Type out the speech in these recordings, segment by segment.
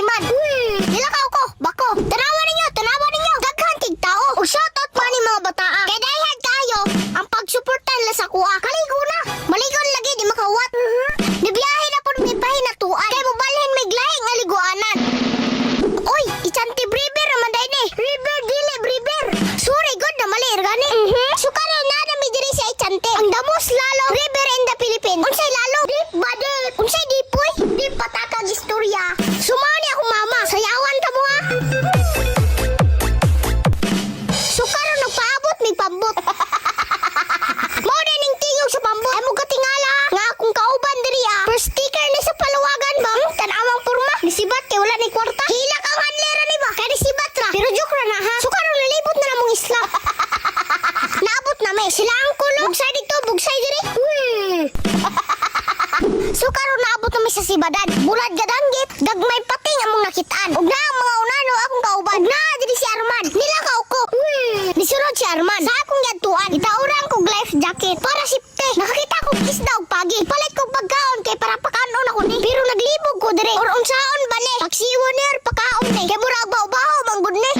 man. Nilakaw ko, bako. Tanawa ninyo. Daghan tig tao. O shoutout pa ni mga bataa. Kay dayhan kayo, ang pagsuportan la sa kuha. Kaligo na. Maligon lagi, di makawat. Nibiyahe na po may pahinatuan. Kay mobalhin may glahing nga liguanan. Oy, ichanti briber naman day ni. River, dili, briber. Sorry, good na mali, gani. Sukaron na nami diri sa ichanti. Ang damos lalo. River in the Philippines. Unsay lalo? Dip ba, dip? Unsay dipoy? Dip patakag istorya. Sumaw ni ako mama. Sayawan ta mo ha. Sukaron nagpaabot, may pambot. Mao na ning tingog sa pambot. Ay mo katingala nga akong kauban diri ah. Per sticker ni sa palawagan ba? Tanawang porma. Nisibat kay wala ni kwarta. Hila kang handlera ni ba? Kay nisibat ra. Pero joke ra na ha. Sukaron nalibot na namong isla. Naabot na may sila ang kulo. Bugsay dito, bugsay diri. Sukaron naabot na may sa sibadan. Bulad gadanggit. Gagmay pating among nakitaan. Ug na ang mga unano akong kauban. Ug na diri si Arman. Nilakaw ko. Nisunod si Arman. Sa akong yadtuan, itauran kog life jacket para sipte. Nakakita ko kisda og pagi. Palit kog pagkaon kay para pakaon ako ni. Pero naglibog ko dire. Or unsaon ba ni? Pagsiwo ni or pakaon ni. Kay murag baw-baw manggod ni.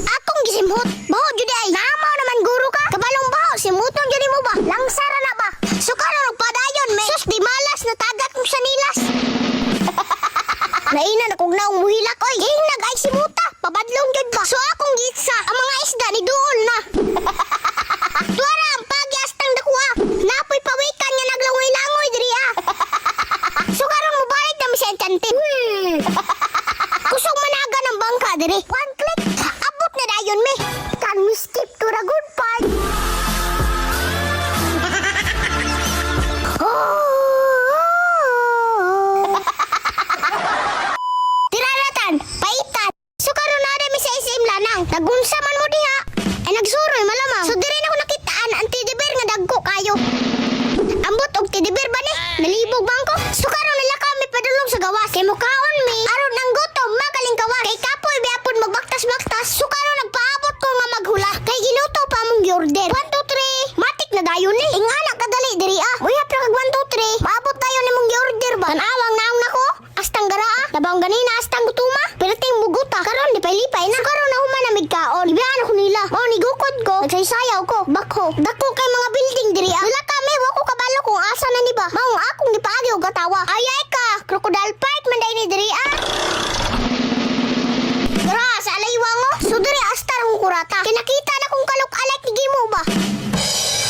Akong gisimhot. Baho jud ay. Namaw naman guro ka. Kabalong baho simuton jud mo ba? Langsara na ba? Sukaron og padayon me. Sus di malas na tagak mo sa nilas. Naina na kog naong muhilak oy. King nag-ay simuta. Pabadlong jud ba? So akong gitsa ang mga isda ni duol na. Tuara ang pagyas tang dakwa. Napoy pawikan nga naglangoy-langoy diri ah. Sukaron mo balik na mi sa enchante. Kusog managa ng bangka diri. One click. Abot na dayon me. Can we skip to the good part? Tiraratan, paitan. Sukaron na mi sa SM lanang. Nagunsa man mo diha. Ay nagsuroy malamang. So diri na ko nakitaan ang tidiber nga dagko kayo. Ambot og tidiber ba ni? Nalibog bangko. Sukaron nila kami padulong sa gawas. Kay mukaon mi. Aron nang gutom magaling kawas. Kay kapoy biapon magbaktas-baktas. Sukaron nagpaabot ko nga maghula. Kay ginuto pa mong giorder. 1 2 3. Matik na dayon ni. Ingana kadali diri ah. Uyap ra kag 1 2 3. Maabot tayo nimong giorder ba? Tanawang naong nako. Astang gara ah. Labaw ganina astang gutuma. Perting muguta. Karon lipay-lipay na. Sukaron na human na migkaon. Ibiyaan ako nila. Mao ni gukod ko. Nagsaysayaw ko. Bakho. Dako kay mga building diri ah. Wala kami wa ko kabalo kung asa na ni ba. Mao akong gipaagi og gatawa. Ayay ka. Crocodile Park man day ni diri ah. Dara sa alaywa mo. So diri astar ang kurata. Kinakita na kung kalok-alak ni Gimo ba.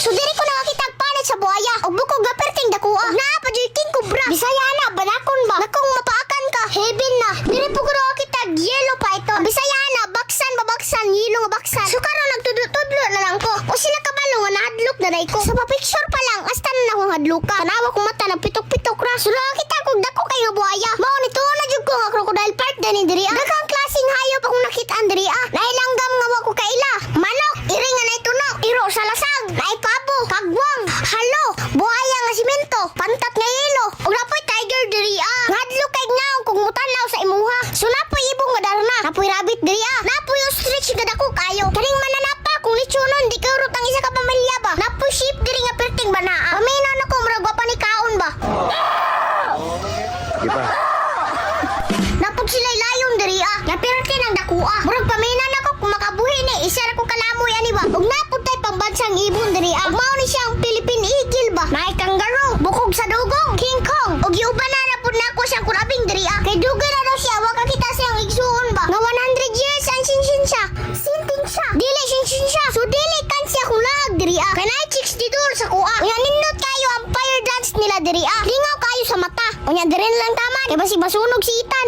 So diri ko nakakita panit sa buhaya. Og buko gaperting dakuha. Naa pa jud king kubra. Bisaya na banakon ba. Nakong mapaakan ka. Heaven na. Diri po ko nakakita yellow python. Bisaya na baksan babaksan yelo nga baksan. So karon nagtudlo-tudlo na lang ko. O sila kabalo nga nahadlok na day ko. Sa pa-picture pa lang astan na akong hadluka. Tanawa ko mata na pitok-pitok ra. So nakakita ko dako kay nga buhaya. Mao ni tuwa na jud ko nga crocodile park dani diri ah. Daghang klaseng hayop akong nakitaan diri ah. Nailanggam nga wa ko kaila. Manok, iri nga naitunok, iro sa lasag, naipabo, kagwang, halo, buhaya nga simento, pantat nga yelo. Ug napoy tiger diri ah. Ngadlok kay naong kung mutanaw sa imuha. So napoy ibong nga darna. Napoy rabbit diri ah. Napoy ostrich nga dako kayo. Kaning mananapa kung litsunon di ka urot ang isa ka pamilya ba. Napoy sheep diri nga perting banaa. Paminaw na ko murag wa pa ni kaon ba. Di ba? Napog sila'y layon diri ah. Napirti ng dakua. Murag paminan ako kung makabuhi ni isa ra ko kalamoy ani ba. Ug napod tay pambansang ibon diri ah. Ug mao ni siyang Philippine eagle ba. Naay kangaroo, bukog sa dugong, King Kong. Ug giuban na pud nako siyang kurabing diri ah. Kay dugay na daw siya wa kakita siyang igsuon ba. Nga 100 years ang sinsin siya. Sinting siya. Dili sinsin siya. So dili kan siya kung lag diri ah. Kay naay chicks didor sa kuha. Unya nindot kayo ang fire dance nila diri ah. Lingaw kayo sa mata. Unya dire lang taman. Kay basi basunog si Itan.